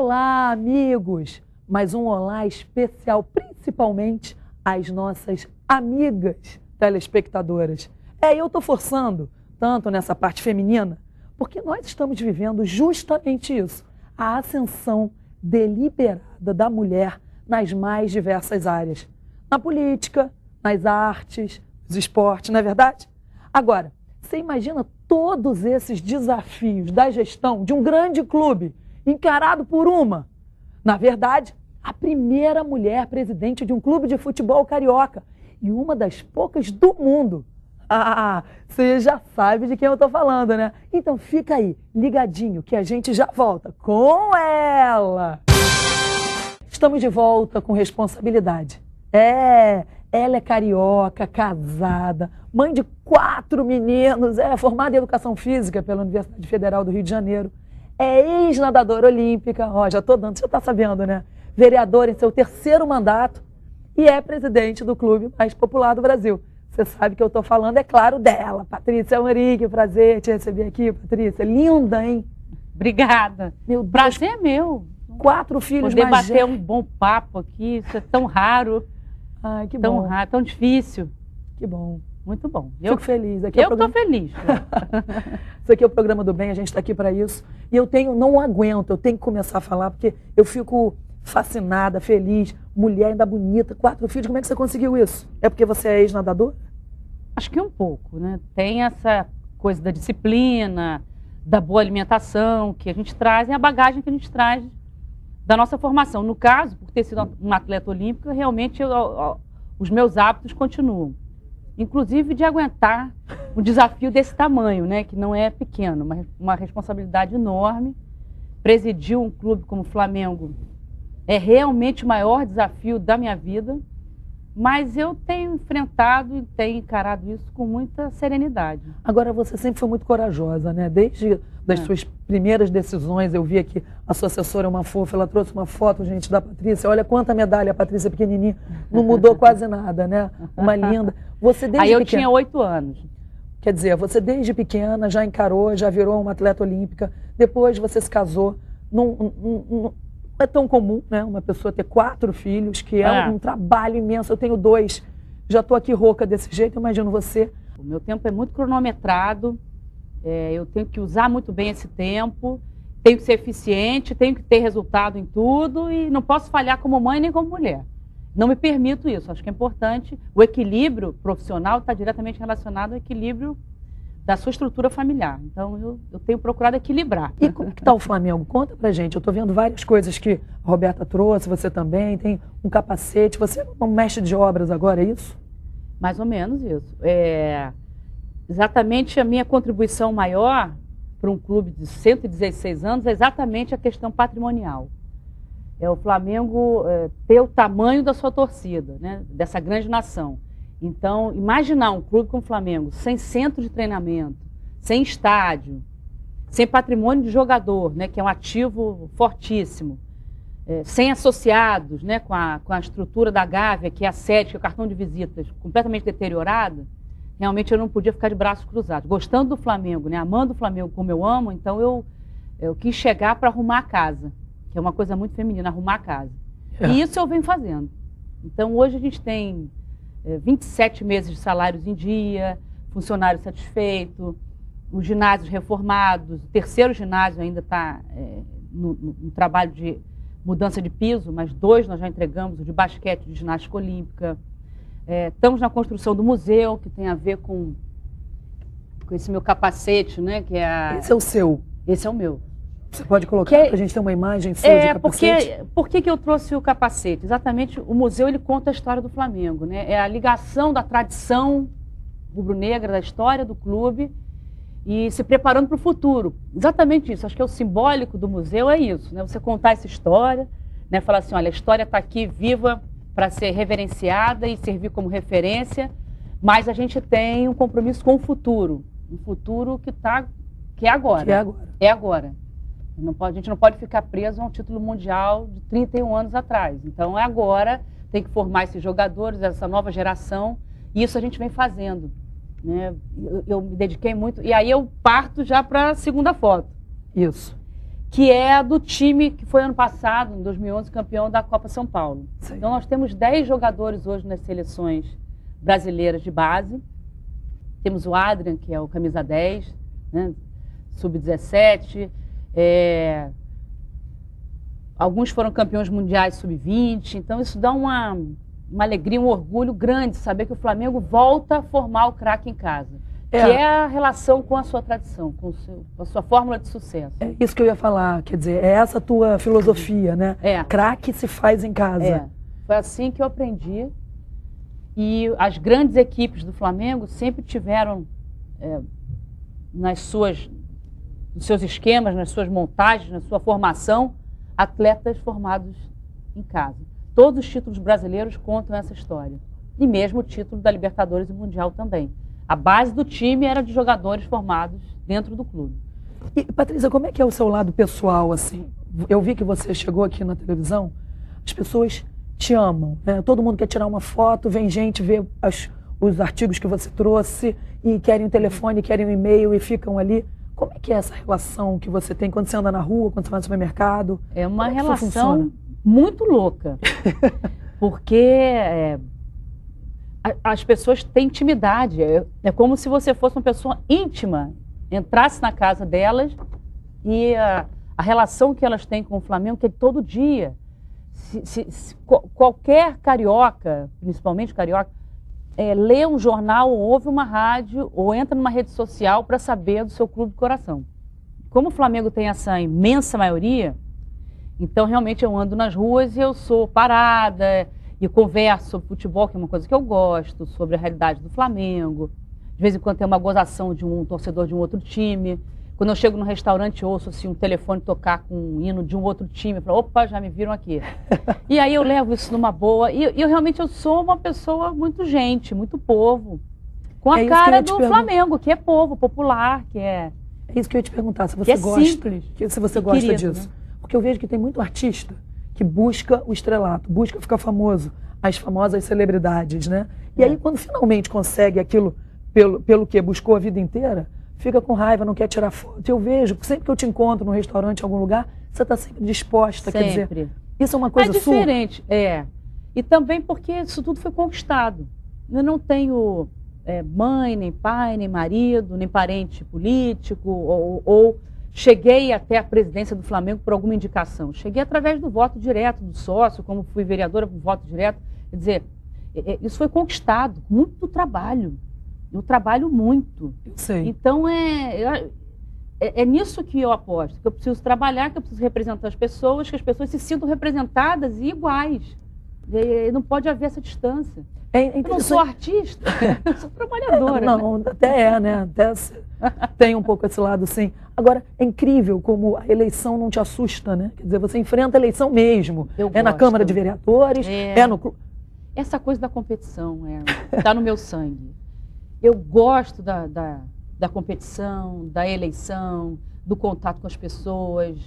Olá, amigos! Mais um olá especial, principalmente às nossas amigas telespectadoras. Eu estou forçando tanto nessa parte feminina, porque nós estamos vivendo justamente isso, a ascensão deliberada da mulher nas mais diversas áreas. Na política, nas artes, nos esportes, não é verdade? Agora, você imagina todos esses desafios da gestão de um grande clube encarado por uma, na verdade, a primeira mulher presidente de um clube de futebol carioca e uma das poucas do mundo. Você já sabe de quem eu estou falando, né? Então fica aí, ligadinho, que a gente já volta com ela. Estamos de volta com responsabilidade. Ela é carioca, casada, mãe de 4 meninos, formada em Educação Física pela Universidade Federal do Rio de Janeiro, é ex-nadadora olímpica, já estou dando, você está sabendo, né? Vereadora em seu 3º mandato e é presidente do clube mais popular do Brasil. Você sabe que eu estou falando, é claro, dela, Patrícia Amorim, que prazer te receber aqui, Patrícia. Linda, hein? Obrigada. Meu Deus. Prazer é meu. 4 filhos poder mais bater um bom papo aqui, isso é tão raro. Ai, que tão bom. Raro, tão difícil. Que bom. Muito bom. Fico feliz. Eu estou feliz. Isso aqui é o Programa do Bem, a gente está aqui para isso. E eu não aguento, eu tenho que começar a falar, porque eu fico fascinada, feliz, mulher ainda bonita, 4 filhos, como é que você conseguiu isso? É porque você é ex-nadador? Acho que um pouco, né? Tem essa coisa da disciplina, da boa alimentação que a gente traz, e a bagagem que a gente traz da nossa formação. No caso, por ter sido uma atleta olímpica, realmente os meus hábitos continuam. Inclusive de aguentar um desafio desse tamanho, né? Que não é pequeno, mas uma responsabilidade enorme. Presidir um clube como o Flamengo é realmente o maior desafio da minha vida, mas eu tenho enfrentado e tenho encarado isso com muita serenidade. Agora, você sempre foi muito corajosa, né? Desde das suas primeiras decisões, eu vi aqui, a sua assessora é uma fofa, ela trouxe uma foto, gente, da Patrícia. Olha quanta medalha, a Patrícia pequenininha, não mudou quase nada, né? Uma linda. Você desde Aí eu pequena... tinha 8 anos. Quer dizer, você desde pequena já encarou, já virou uma atleta olímpica, depois você se casou. Não é tão comum, né? Uma pessoa ter 4 filhos, que é um trabalho imenso. Eu tenho 2, já estou aqui rouca desse jeito, eu imagino você. O meu tempo é muito cronometrado, eu tenho que usar muito bem esse tempo, tenho que ser eficiente, tenho que ter resultado em tudo e não posso falhar como mãe nem como mulher. Não me permito isso, acho que é importante. O equilíbrio profissional está diretamente relacionado ao equilíbrio da sua estrutura familiar. Então, eu tenho procurado equilibrar. E como que está o Flamengo? Conta pra gente. Eu estou vendo várias coisas que a Roberta trouxe, você também, tem um capacete. Você é um mestre de obras agora, é isso? Mais ou menos isso. Exatamente a minha contribuição maior para um clube de 116 anos é exatamente a questão patrimonial. É o Flamengo ter o tamanho da sua torcida, né, dessa grande nação. Então, imaginar um clube como o Flamengo, sem centro de treinamento, sem estádio, sem patrimônio de jogador, né, que é um ativo fortíssimo, sem associados, né, com a estrutura da Gávea, que é a sede, que é o cartão de visitas, completamente deteriorada, realmente eu não podia ficar de braços cruzados. Gostando do Flamengo, né, amando o Flamengo como eu amo, então eu quis chegar para arrumar a casa, que é uma coisa muito feminina, arrumar a casa. E isso eu venho fazendo. Então, hoje a gente tem 27 meses de salários em dia, funcionário satisfeito, os ginásios reformados, o 3º ginásio ainda está no trabalho de mudança de piso, mas 2 nós já entregamos, o de basquete e de ginástica olímpica. Estamos na construção do museu, que tem a ver com esse meu capacete, né? Que Esse é o seu? Esse é o meu. Você pode colocar para a gente ter uma imagem sua de capacete? Por que eu trouxe o capacete? Exatamente, o museu ele conta a história do Flamengo, né? É a ligação da tradição rubro-negra, da história do clube e se preparando para o futuro. Exatamente isso, acho que é o simbólico do museu, é isso, né? Você contar essa história, né? Falar assim, olha, a história está aqui viva para ser reverenciada e servir como referência, mas a gente tem um compromisso com o futuro, um futuro que é agora. Que é agora. É agora. A gente não pode ficar preso a um título mundial de 31 anos atrás. Então, é agora, tem que formar esses jogadores, essa nova geração, e isso a gente vem fazendo. Né? Eu me dediquei muito, e aí eu parto já para a segunda foto. Isso. que é do time que foi ano passado, em 2011, campeão da Copa São Paulo. Sim. Então nós temos 10 jogadores hoje nas seleções brasileiras de base. Temos o Adrian, que é o camisa 10, né, sub-17. Alguns foram campeões mundiais sub-20. Então isso dá uma alegria, um orgulho grande saber que o Flamengo volta a formar o craque em casa. Que é a relação com a sua tradição, com a sua fórmula de sucesso. É isso que eu ia falar, quer dizer, é essa a tua filosofia, né? Craque se faz em casa. Foi assim que eu aprendi. E as grandes equipes do Flamengo sempre tiveram, nos seus esquemas, nas suas montagens, na sua formação, atletas formados em casa. Todos os títulos brasileiros contam essa história. E mesmo o título da Libertadores e Mundial também. A base do time era de jogadores formados dentro do clube. E, Patrícia, como é que é o seu lado pessoal, assim? Eu vi que você chegou aqui na televisão, as pessoas te amam, né? Todo mundo quer tirar uma foto, vem gente ver os artigos que você trouxe e querem um telefone, querem um e-mail e ficam ali. Como é que é essa relação que você tem quando você anda na rua, quando você vai no supermercado? É uma relação muito louca, porque as pessoas têm intimidade. É como se você fosse uma pessoa íntima, entrasse na casa delas e a relação que elas têm com o Flamengo, que é todo dia. Qualquer carioca, principalmente carioca, lê um jornal, ou ouve uma rádio, ou entra numa rede social para saber do seu clube de coração. Como o Flamengo tem essa imensa maioria, então realmente eu ando nas ruas e eu sou parada e converso sobre futebol, que é uma coisa que eu gosto, sobre a realidade do Flamengo. De vez em quando tem uma gozação de um torcedor de um outro time. Quando eu chego no restaurante, ouço assim, um telefone tocar com um hino de um outro time. Eu falo, opa, já me viram aqui. E aí eu levo isso numa boa. E eu realmente sou uma pessoa muito gente, muito povo. Com a cara do Flamengo, que é povo, popular, que é... É isso que eu ia te perguntar, se você gosta, simples, se você gosta querido, disso. Né? Porque eu vejo que tem muito artista que busca o estrelato, busca ficar famoso, as famosas celebridades, né? E aí quando finalmente consegue aquilo pelo que buscou a vida inteira, fica com raiva, não quer tirar foto. Eu vejo, sempre que eu te encontro num restaurante, em algum lugar, você está sempre disposta, sempre. Quer dizer, isso é uma coisa sua? É diferente, E também porque isso tudo foi conquistado. Eu não tenho mãe, nem pai, nem marido, nem parente político, ou cheguei até a presidência do Flamengo por alguma indicação. Cheguei através do voto direto do sócio, como fui vereadora por voto direto. Quer dizer, isso foi conquistado com muito trabalho. Eu trabalho muito. Eu sei. Então, é nisso que eu aposto. Que eu preciso trabalhar, que eu preciso representar as pessoas, que as pessoas se sintam representadas e iguais. E não pode haver essa distância. Eu não sou artista, eu sou trabalhadora. Não, até né? Até tem um pouco esse lado, sim. Agora, é incrível como a eleição não te assusta, né? Quer dizer, você enfrenta a eleição mesmo. Na Câmara de Vereadores, no... Essa coisa da competição está no meu sangue. Eu gosto da competição, da eleição, do contato com as pessoas,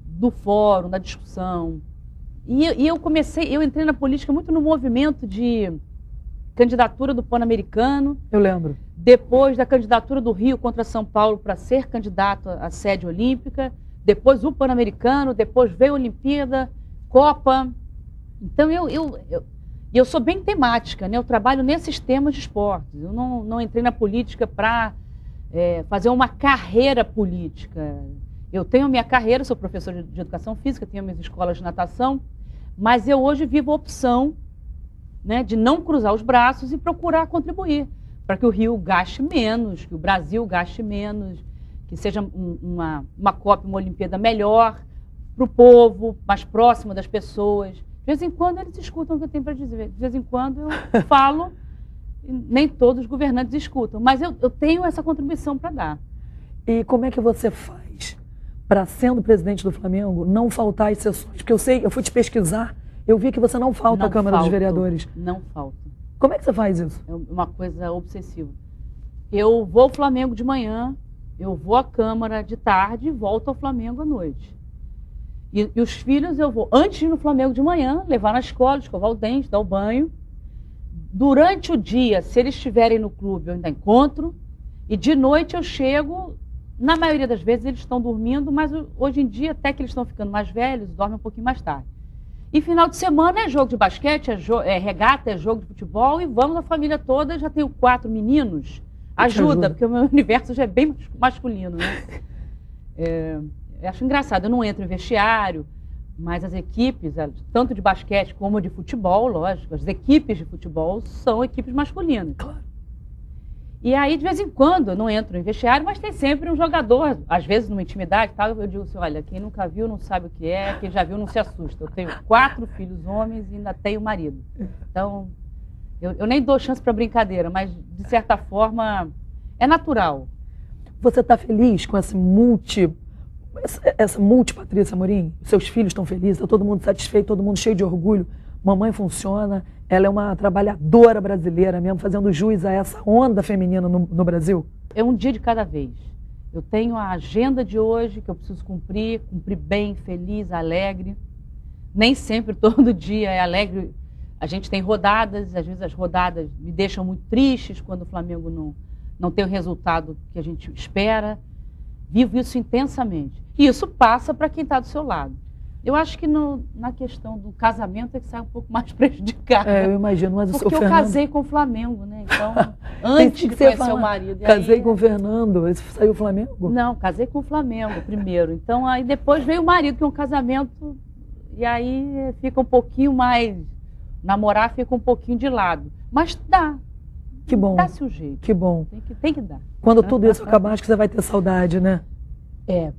do fórum, da discussão. E eu entrei na política muito no movimento de candidatura do Pan-Americano. Eu lembro. Depois da candidatura do Rio contra São Paulo para ser candidato à sede olímpica. Depois o Pan-Americano, depois veio a Olimpíada, Copa. Então eu sou bem temática, né? Eu trabalho nesses temas de esportes. Eu não entrei na política para fazer uma carreira política. Eu tenho a minha carreira, sou professora de educação física, tenho minhas escolas de natação, mas eu hoje vivo a opção, né, de não cruzar os braços e procurar contribuir para que o Rio gaste menos, que o Brasil gaste menos, que seja uma Copa, uma Olimpíada melhor para o povo, mais próxima das pessoas. De vez em quando eles escutam o que eu tenho para dizer, de vez em quando eu falo, nem todos os governantes escutam, mas eu tenho essa contribuição para dar. E como é que você faz para, sendo presidente do Flamengo, não faltar às sessões? Porque eu fui te pesquisar, eu vi que você não falta à Câmara dos Vereadores. Não falta. Como é que você faz isso? É uma coisa obsessiva. Eu vou ao Flamengo de manhã, eu vou à Câmara de tarde e volto ao Flamengo à noite. E os filhos eu vou, antes de ir no Flamengo de manhã, levar na escola, escovar o dente, dar o banho. Durante o dia, se eles estiverem no clube, eu ainda encontro. E de noite eu chego Na maioria das vezes eles estão dormindo, mas hoje em dia, até que eles estão ficando mais velhos, dormem um pouquinho mais tarde. E final de semana é jogo de basquete, é regata, é jogo de futebol, e vamos a família toda, já tenho 4 meninos. Ajuda, porque o meu universo já é bem masculino, né? Eu acho engraçado, eu não entro em vestiário, mas as equipes, tanto de basquete como de futebol, lógico, as equipes de futebol são equipes masculinas. Claro. E aí, de vez em quando, eu não entro em vestiário, mas tem sempre um jogador, às vezes numa intimidade, tal, eu digo assim, olha, quem nunca viu não sabe o que é, quem já viu não se assusta. Eu tenho 4 filhos homens e ainda tenho marido. Então, eu nem dou chance para brincadeira, mas, de certa forma, é natural. Você está feliz com essa Patrícia Amorim? Seus filhos estão felizes, está todo mundo satisfeito, todo mundo cheio de orgulho. Mamãe funciona, ela é uma trabalhadora brasileira mesmo, fazendo jus a essa onda feminina no Brasil? É um dia de cada vez. Eu tenho a agenda de hoje que eu preciso cumprir bem, feliz, alegre. Nem sempre, todo dia é alegre. A gente tem rodadas, às vezes as rodadas me deixam muito tristes quando o Flamengo não tem o resultado que a gente espera. Vivo isso intensamente. E isso passa para quem está do seu lado. Eu acho que na questão do casamento é que sai um pouco mais prejudicado. Eu imagino, mas o seu Fernando... Porque eu casei com o Flamengo, né? Então, antes de conhecer o marido... Casei com o Fernando, esse saiu o Flamengo? Não, casei com o Flamengo primeiro. Então, aí depois veio o marido, que é um casamento, e aí fica um pouquinho mais... Namorar fica um pouquinho de lado. Mas dá. Que bom. Dá-se o jeito. Que bom. Tem que dar. Quando tudo isso acabar, acho que você vai ter saudade, né?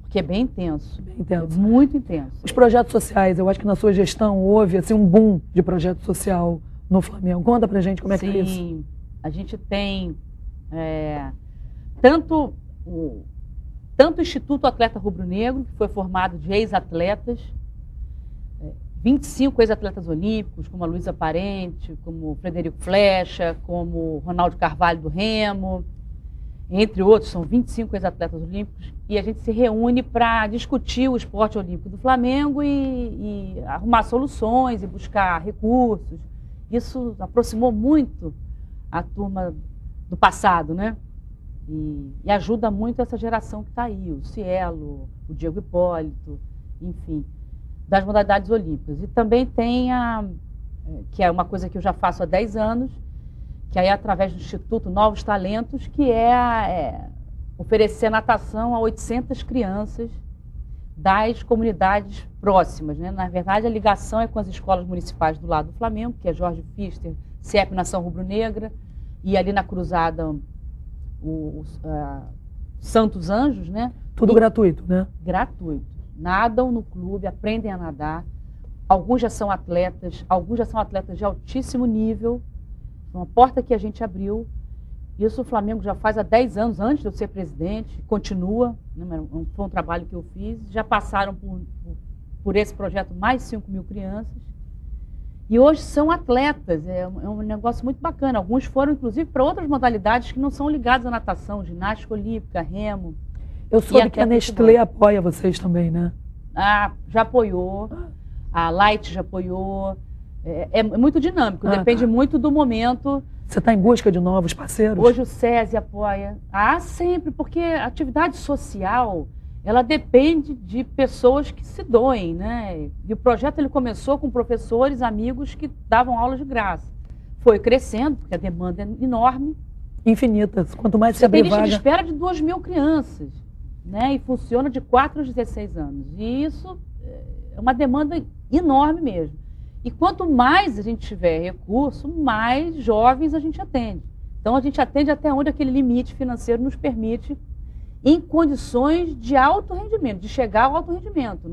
Porque é bem intenso. Bem intenso. É muito intenso. Os projetos sociais, eu acho que na sua gestão houve assim, um boom de projeto social no Flamengo. Conta pra gente como é que é isso. Sim, a gente tem tanto o Instituto Atleta Rubro-Negro, que foi formado de ex-atletas, 25 ex-atletas olímpicos, como a Luísa Parente, como o Frederico Flecha, como o Ronaldo Carvalho do Remo, entre outros, são 25 ex-atletas olímpicos, e a gente se reúne para discutir o esporte olímpico do Flamengo e arrumar soluções e buscar recursos. Isso aproximou muito a turma do passado, né? E ajuda muito essa geração que está aí, o Cielo, o Diego Hipólito, enfim, das modalidades olímpicas. E também tem que é uma coisa que eu já faço há 10 anos, que aí é através do Instituto Novos Talentos, que é oferecer natação a 800 crianças das comunidades próximas, né? Na verdade, a ligação é com as escolas municipais do lado do Flamengo, que é Jorge Pfister, CIEP Nação Rubro-Negra, e ali na Cruzada Santos Anjos, né? Tudo gratuito, né? Gratuito. Nadam no clube, aprendem a nadar. Alguns já são atletas de altíssimo nível. Uma porta que a gente abriu. Isso o Flamengo já faz há 10 anos, antes de eu ser presidente, continua, né? Foi um trabalho que eu fiz. Já passaram por esse projeto mais de 5.000 crianças. E hoje são atletas, é um negócio muito bacana. Alguns foram, inclusive, para outras modalidades que não são ligadas à natação, ginástica olímpica, remo. Eu soube que a Nestlé apoia vocês também, né? Já apoiou, a Light já apoiou. É muito dinâmico, depende muito do momento. Você está em busca de novos parceiros? Hoje o SESI apoia. Sempre, porque a atividade social, ela depende de pessoas que se doem, né? E o projeto ele começou com professores, amigos que davam aulas de graça. Foi crescendo, porque a demanda é enorme. Infinitas. Quanto mais se abrir vaga... Tem lista de espera de 2.000 crianças, né? E funciona de 4 aos 16 anos. E isso é uma demanda enorme mesmo. E quanto mais a gente tiver recurso, mais jovens a gente atende. Então, a gente atende até onde aquele limite financeiro nos permite, em condições de alto rendimento, de chegar ao alto rendimento.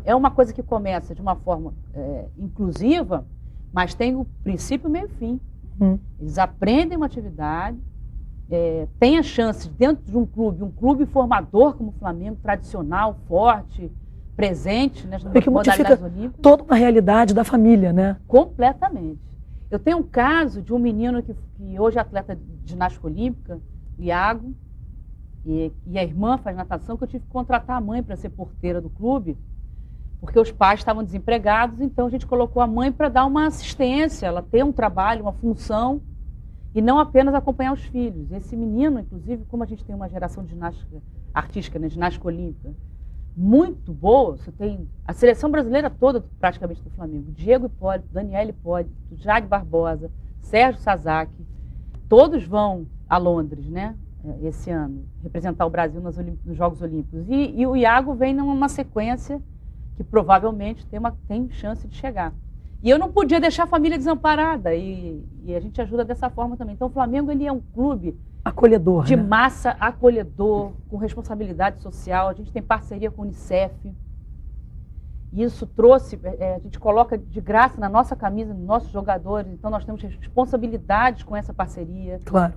É uma coisa que começa de uma forma inclusiva, mas tem o princípio, meio e fim. Eles aprendem uma atividade, têm a chance, dentro de um clube formador como o Flamengo, tradicional, forte, presente, né, nas modalidades olímpicas. Toda uma realidade da família, né? Completamente. Eu tenho um caso de um menino que hoje é atleta de ginástica olímpica, Iago, e a irmã faz natação, que eu tive que contratar a mãe para ser porteira do clube, porque os pais estavam desempregados, então a gente colocou a mãe para dar uma assistência, ela ter um trabalho, uma função, e não apenas acompanhar os filhos. Esse menino, inclusive, como a gente tem uma geração de ginástica artística, né, ginástica olímpica, muito boa. Você tem a seleção brasileira toda praticamente do Flamengo. Diego Hipólito, Daniel Hipólito, Jade Barbosa, Sérgio Sasaki, todos vão a Londres, né, esse ano, representar o Brasil nos Jogos Olímpicos. E o Iago vem numa sequência que provavelmente tem chance de chegar. E eu não podia deixar a família desamparada, e a gente ajuda dessa forma também. Então o Flamengo, ele é um clube acolhedor, de né? massa, acolhedor, com responsabilidade social. A gente tem parceria com o Unicef. Isso trouxe, a gente coloca de graça na nossa camisa, nos nossos jogadores. Então nós temos responsabilidades com essa parceria. Claro.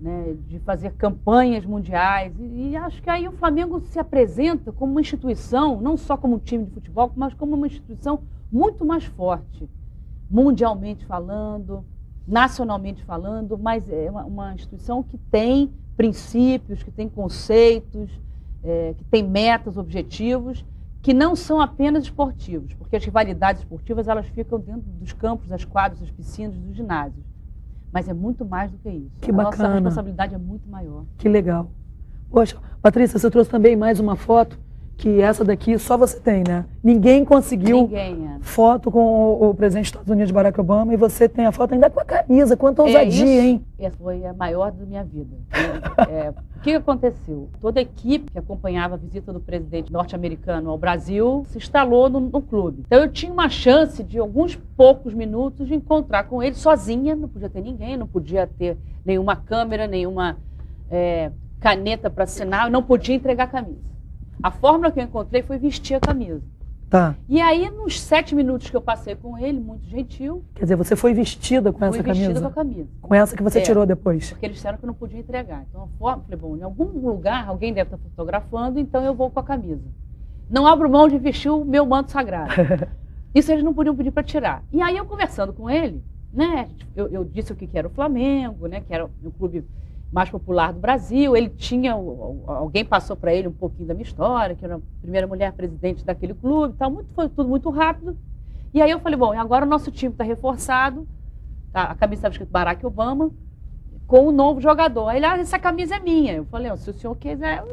Né, de fazer campanhas mundiais. E acho que aí o Flamengo se apresenta como uma instituição, não só como um time de futebol, mas como uma instituição muito mais forte, mundialmente falando, nacionalmente falando, mas é uma instituição que tem princípios, que tem conceitos, que tem metas, objetivos, que não são apenas esportivos, porque as rivalidades esportivas elas ficam dentro dos campos, das quadras, das piscinas, dos ginásios. Mas é muito mais do que isso. Que bacana. Nossa responsabilidade é muito maior. Que legal. Poxa, Patrícia, você trouxe também mais uma foto, que essa daqui só você tem, né? Ninguém conseguiu foto com o presidente dos Estados Unidos, Barack Obama, e você tem a foto ainda com a camisa. Quanta ousadia, hein? Essa foi a maior da minha vida. O que aconteceu? Toda a equipe que acompanhava a visita do presidente norte-americano ao Brasil se instalou no clube. Então eu tinha uma chance de alguns poucos minutos de encontrar com ele sozinha, não podia ter ninguém, não podia ter nenhuma câmera, nenhuma caneta para assinar, não podia entregar a camisa. A fórmula que eu encontrei foi vestir a camisa. Tá. E aí, nos 7 minutos que eu passei com ele, muito gentil... Quer dizer, você foi vestida com essa camisa? Fui vestida com a camisa. Com essa que você tirou depois? Porque eles disseram que eu não podia entregar. Então, eu falei, bom, em algum lugar alguém deve estar fotografando, então eu vou com a camisa. Não abro mão de vestir o meu manto sagrado. Isso eles não podiam pedir para tirar. E aí, eu conversando com ele, né, eu disse o que era o Flamengo, né, que era um clube mais popular do Brasil. Ele tinha, alguém passou para ele um pouquinho da minha história, que era a primeira mulher presidente daquele clube, tal, foi tudo muito rápido. E aí eu falei, bom, agora o nosso time está reforçado, tá, a camisa estava escrito Barack Obama, com um novo jogador. Aí ele, essa camisa é minha. Eu falei, se o senhor quiser,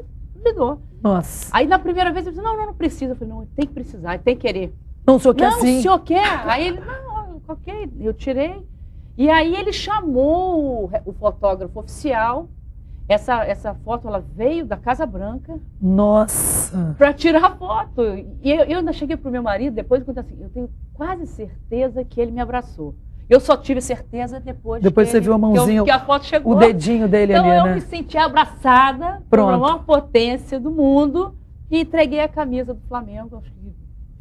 me dou. Nossa. Aí na primeira vez ele disse, não precisa. Eu falei, não, tem que precisar, tem que querer. Não, o senhor quer sim? Não, o senhor quer. Aí ele, não, ok, eu tirei. E aí ele chamou o fotógrafo oficial. Essa foto ela veio da Casa Branca. Nossa! Para tirar a foto. E eu ainda cheguei para o meu marido depois e contei assim, eu tenho quase certeza que ele me abraçou. Eu só tive certeza depois você viu a mãozinha, que a foto chegou. O dedinho dele então, ali, né? Então eu me senti abraçada pela maior potência do mundo e entreguei a camisa do Flamengo. Acho que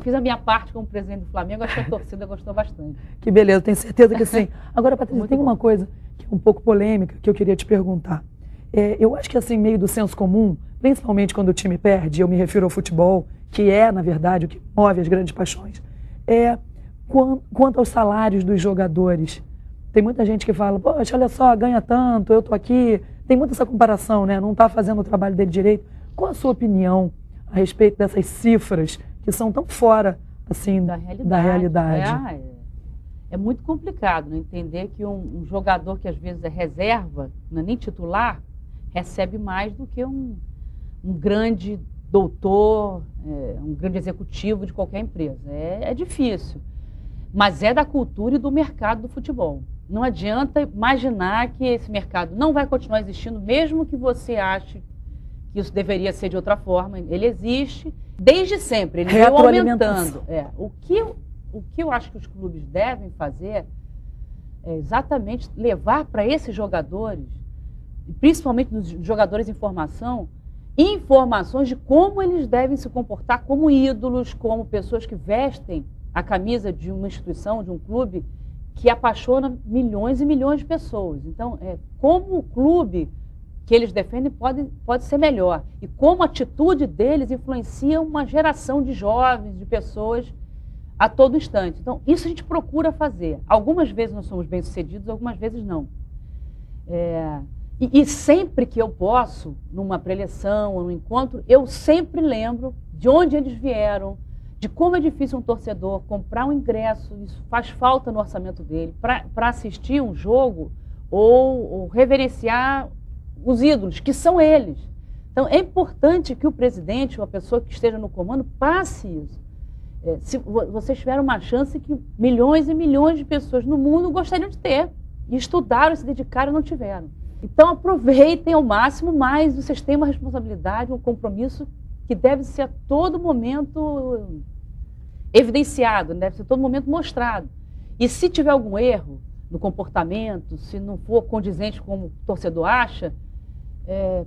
fiz a minha parte como presidente do Flamengo, acho que a torcida gostou bastante. Que beleza, tenho certeza que sim. Agora, Patrícia, tem uma coisa que é um pouco polêmica que eu queria te perguntar. Eu acho que assim, meio do senso comum, principalmente quando o time perde, eu me refiro ao futebol, que é, na verdade, o que move as grandes paixões, quanto aos salários dos jogadores. Tem muita gente que fala, poxa, olha só, ganha tanto, eu tô aqui. Tem muita essa comparação, né? Não está fazendo o trabalho dele direito. Qual a sua opinião a respeito dessas cifras que são tão fora, assim, da realidade? É muito complicado, né? Entender que um jogador que às vezes é reserva, não é nem titular, recebe mais do que um grande doutor, um grande executivo de qualquer empresa. É difícil, mas é da cultura e do mercado do futebol. Não adianta imaginar que esse mercado não vai continuar existindo, mesmo que você ache que isso deveria ser de outra forma. Ele existe desde sempre, ele veio aumentando. O que eu acho que os clubes devem fazer é exatamente levar para esses jogadores, principalmente nos jogadores em formação, informações de como eles devem se comportar como ídolos, como pessoas que vestem a camisa de uma instituição, de um clube que apaixona milhões e milhões de pessoas. Então, como o clube que eles defendem pode ser melhor. E como a atitude deles influencia uma geração de jovens, de pessoas a todo instante. Então, isso a gente procura fazer. Algumas vezes nós somos bem-sucedidos, algumas vezes não. E sempre que eu posso, numa preleção ou num encontro, eu sempre lembro de onde eles vieram, de como é difícil um torcedor comprar um ingresso, isso faz falta no orçamento dele, para assistir um jogo ou reverenciar os ídolos, que são eles. Então, é importante que o presidente ou a pessoa que esteja no comando passe isso. Se vocês tiveram uma chance que milhões e milhões de pessoas no mundo gostariam de ter, e estudaram, se dedicaram e não tiveram. Então, aproveitem ao máximo, mas vocês têm uma responsabilidade, um compromisso que deve ser a todo momento evidenciado, deve ser a todo momento mostrado. E se tiver algum erro no comportamento, se não for condizente como o torcedor acha,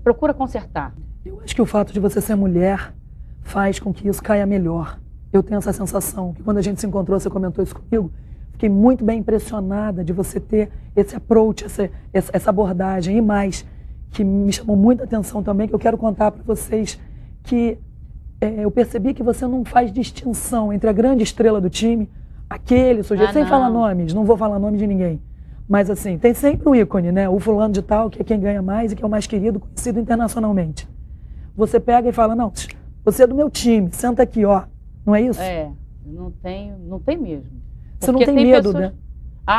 procura consertar. Eu acho que o fato de você ser mulher faz com que isso caia melhor. Eu tenho essa sensação, que quando a gente se encontrou, você comentou isso comigo, fiquei muito bem impressionada de você ter esse approach, essa abordagem. E mais, que me chamou muita atenção também, que eu quero contar para vocês, que eu percebi que você não faz distinção entre a grande estrela do time, aquele sujeito, sem falar nomes, não vou falar nome de ninguém. Mas assim, tem sempre um ícone, né? O fulano de tal, que é quem ganha mais e que é o mais querido, conhecido internacionalmente. Você pega e fala, não, você é do meu time, senta aqui, ó. Não é isso? Não tem mesmo. Você não tem medo, pessoas... né?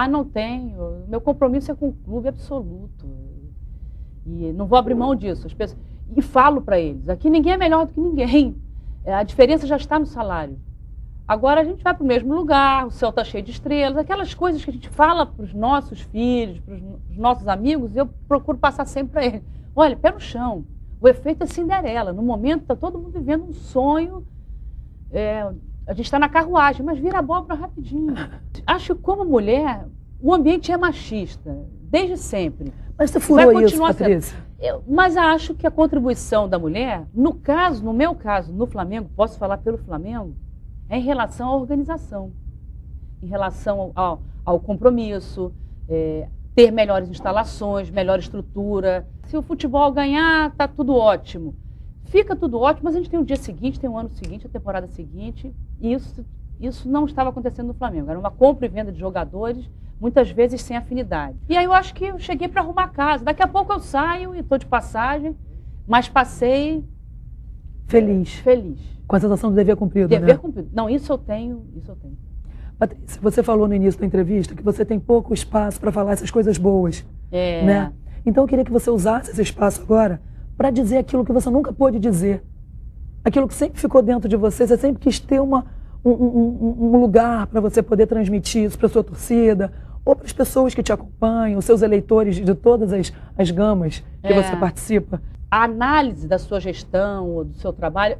Não tenho. Meu compromisso é com o clube absoluto. E não vou abrir mão disso. As pessoas... E falo para eles, aqui ninguém é melhor do que ninguém. A diferença já está no salário. Agora a gente vai para o mesmo lugar, o céu está cheio de estrelas, aquelas coisas que a gente fala para os nossos filhos, para os nossos amigos, eu procuro passar sempre para eles. Olha, pé no chão. O efeito é Cinderela. No momento está todo mundo vivendo um sonho. A gente está na carruagem, mas vira abóbora rapidinho. Acho que como mulher, o ambiente é machista, desde sempre. Mas você furou isso, Patrícia? Mas acho que a contribuição da mulher, no meu caso, no Flamengo, posso falar pelo Flamengo, é em relação à organização, em relação ao compromisso, ter melhores instalações, melhor estrutura. Se o futebol ganhar, está tudo ótimo. Fica tudo ótimo, mas a gente tem o dia seguinte, tem o ano seguinte, a temporada seguinte, e isso não estava acontecendo no Flamengo. Era uma compra e venda de jogadores, muitas vezes sem afinidade. E aí eu acho que eu cheguei para arrumar a casa. Daqui a pouco eu saio e estou de passagem, mas passei... Feliz. Com a sensação de dever cumprido, né? Dever cumprido. Não, isso eu tenho. Patrícia, você falou no início da entrevista que você tem pouco espaço para falar essas coisas boas, né? Então eu queria que você usasse esse espaço agora para dizer aquilo que você nunca pôde dizer. Aquilo que sempre ficou dentro de você sempre quis ter um lugar para você poder transmitir isso para a sua torcida, ou para as pessoas que te acompanham, os seus eleitores de todas as gamas que você participa. A análise da sua gestão ou do seu trabalho,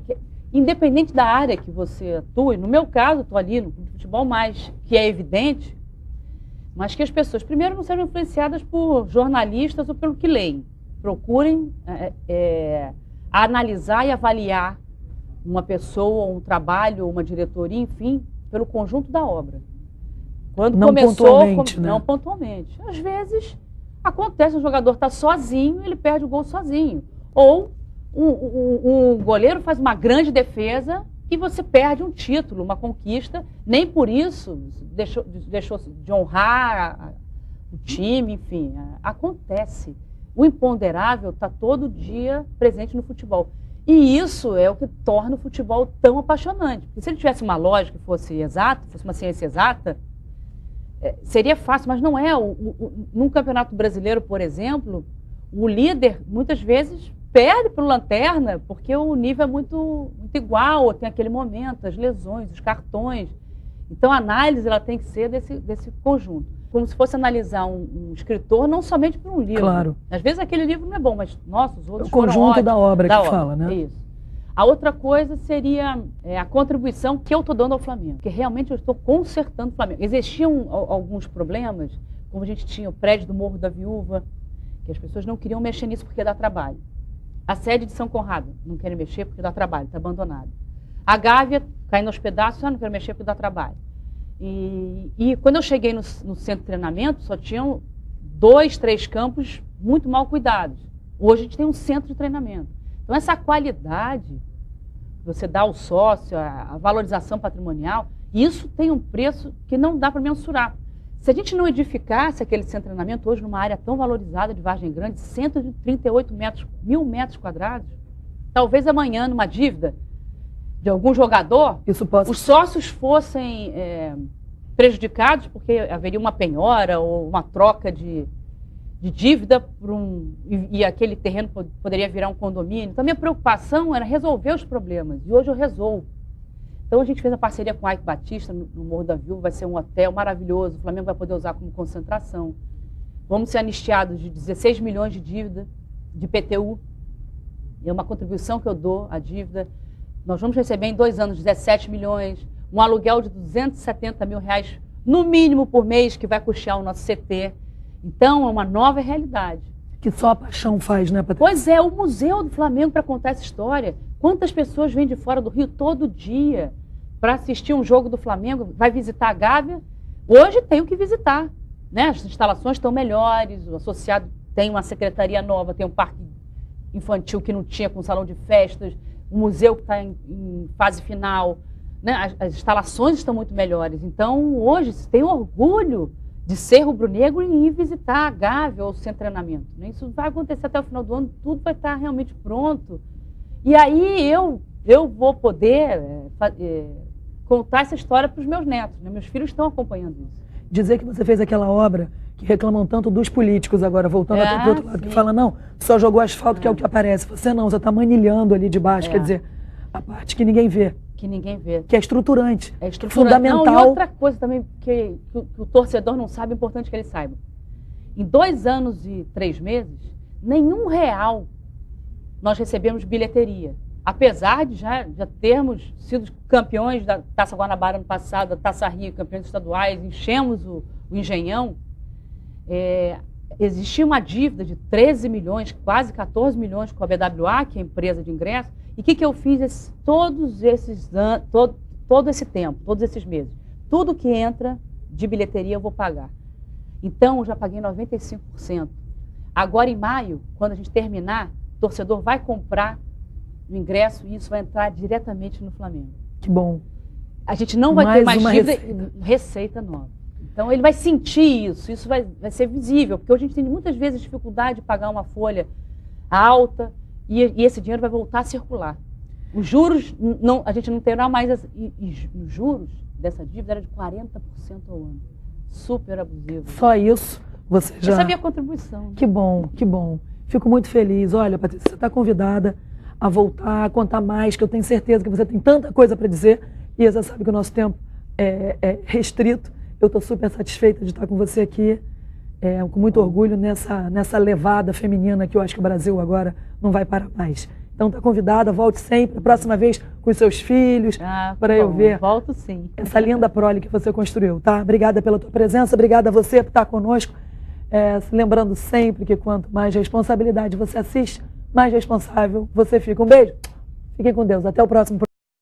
independente da área que você atue, no meu caso, estou ali no futebol mais, que é evidente, mas que as pessoas, primeiro, não sejam influenciadas por jornalistas ou pelo que leem. Procurem analisar e avaliar uma pessoa, um trabalho, uma diretoria, enfim, pelo conjunto da obra. Quando não começou, pontualmente, né? Não pontualmente. Às vezes, acontece, o jogador está sozinho, ele perde o gol sozinho. Ou um goleiro faz uma grande defesa e você perde um título, uma conquista. Nem por isso deixou de honrar o time, enfim. Acontece. O imponderável está todo dia presente no futebol. E isso é o que torna o futebol tão apaixonante. Porque se ele tivesse uma lógica que fosse exata, fosse uma ciência exata, seria fácil, mas não é. Num campeonato brasileiro, por exemplo, o líder, muitas vezes, perde para o lanterna, porque o nível é muito igual, tem aquele momento, as lesões, os cartões. Então, a análise ela tem que ser desse conjunto. Como se fosse analisar um escritor, não somente por um livro. Claro. Às vezes aquele livro não é bom, mas, nossa, os outros o conjunto ótimos, da obra que fala, né? Isso. A outra coisa seria a contribuição que eu estou dando ao Flamengo, porque realmente eu estou consertando o Flamengo. Existiam alguns problemas, como a gente tinha o prédio do Morro da Viúva, que as pessoas não queriam mexer nisso porque dá trabalho. A sede de São Conrado, não querem mexer porque dá trabalho, está abandonado. A Gávea, caindo aos pedaços, não quero mexer porque dá trabalho. E quando eu cheguei no centro de treinamento, só tinham 2, 3 campos muito mal cuidados. Hoje a gente tem um centro de treinamento. Então essa qualidade que você dá ao sócio, a valorização patrimonial, isso tem um preço que não dá para mensurar. Se a gente não edificasse aquele centro de treinamento hoje numa área tão valorizada de Vargem Grande, 138 metros, 1.000 metros quadrados, talvez amanhã numa dívida de algum jogador, os sócios fossem prejudicados porque haveria uma penhora ou uma troca de de dívida e aquele terreno poderia virar um condomínio. Então, minha preocupação era resolver os problemas, e hoje eu resolvo. Então, a gente fez a parceria com o Ike Batista, no Morro da Viúva, vai ser um hotel maravilhoso, o Flamengo vai poder usar como concentração. Vamos ser anistiados de 16 milhões de dívida, de IPTU, é uma contribuição que eu dou à dívida. Nós vamos receber em 2 anos 17 milhões, um aluguel de 270 mil reais, no mínimo por mês, que vai custear o nosso CT. Então, é uma nova realidade. Que só a paixão faz, né, Patrícia? Pois é, o Museu do Flamengo para contar essa história. Quantas pessoas vêm de fora do Rio todo dia para assistir um jogo do Flamengo? Vai visitar a Gávea? Hoje tem o que visitar, né? As instalações estão melhores, o associado tem uma secretaria nova, tem um parque infantil que não tinha, com salão de festas, o museu que está em fase final, né? As instalações estão muito melhores. Então, hoje, se tem orgulho de ser rubro-negro e ir visitar a Gávea ou o centro de treinamento, né? Isso vai acontecer até o final do ano, tudo vai estar realmente pronto. E aí eu vou poder contar essa história para os meus netos, né? Meus filhos estão acompanhando isso. Dizer que você fez aquela obra que reclamam tanto dos políticos agora, voltando até para o outro lado, que fala, não, só jogou asfalto, que é o que aparece. Você não, você está manilhando ali de baixo, quer dizer, a parte que ninguém vê. Que ninguém vê. Que é estruturante. É estruturante. Fundamental. Não, e outra coisa também que o torcedor não sabe, é importante que ele saiba. Em 2 anos e 3 meses, nenhum real nós recebemos bilheteria. Apesar de já termos sido campeões da Taça Guanabara ano passado, da Taça Rio, campeões estaduais, enchemos o Engenhão, existia uma dívida de 13 milhões, quase 14 milhões com a BWA, que é a empresa de ingresso. E o que eu fiz todo esse tempo, todos esses meses? Tudo que entra de bilheteria eu vou pagar. Então, eu já paguei 95%. Agora, em maio, quando a gente terminar, o torcedor vai comprar o ingresso e isso vai entrar diretamente no Flamengo. Que bom. A gente não vai ter mais dívida, receita nova. Então, ele vai sentir isso vai ser visível, porque hoje a gente tem muitas vezes dificuldade de pagar uma folha alta e esse dinheiro vai voltar a circular. Os juros, a gente não terá mais, os juros dessa dívida era de 40% ao ano. Super abusivo. Só isso, você já... Essa é a minha contribuição. Que bom, que bom. Fico muito feliz. Olha, Patrícia, você está convidada a voltar, a contar mais, que eu tenho certeza que você tem tanta coisa para dizer e você sabe que o nosso tempo é restrito. Eu estou super satisfeita de estar com você aqui, com muito orgulho nessa levada feminina que eu acho que o Brasil agora não vai parar mais. Então está convidada, volte sempre, a próxima vez com os seus filhos, para eu ver volto sim. Essa linda prole que você construiu, tá? Obrigada pela tua presença, obrigada a você por estar conosco. Lembrando sempre que quanto mais responsabilidade você assiste, mais responsável você fica. Um beijo, fiquem com Deus, até o próximo programa.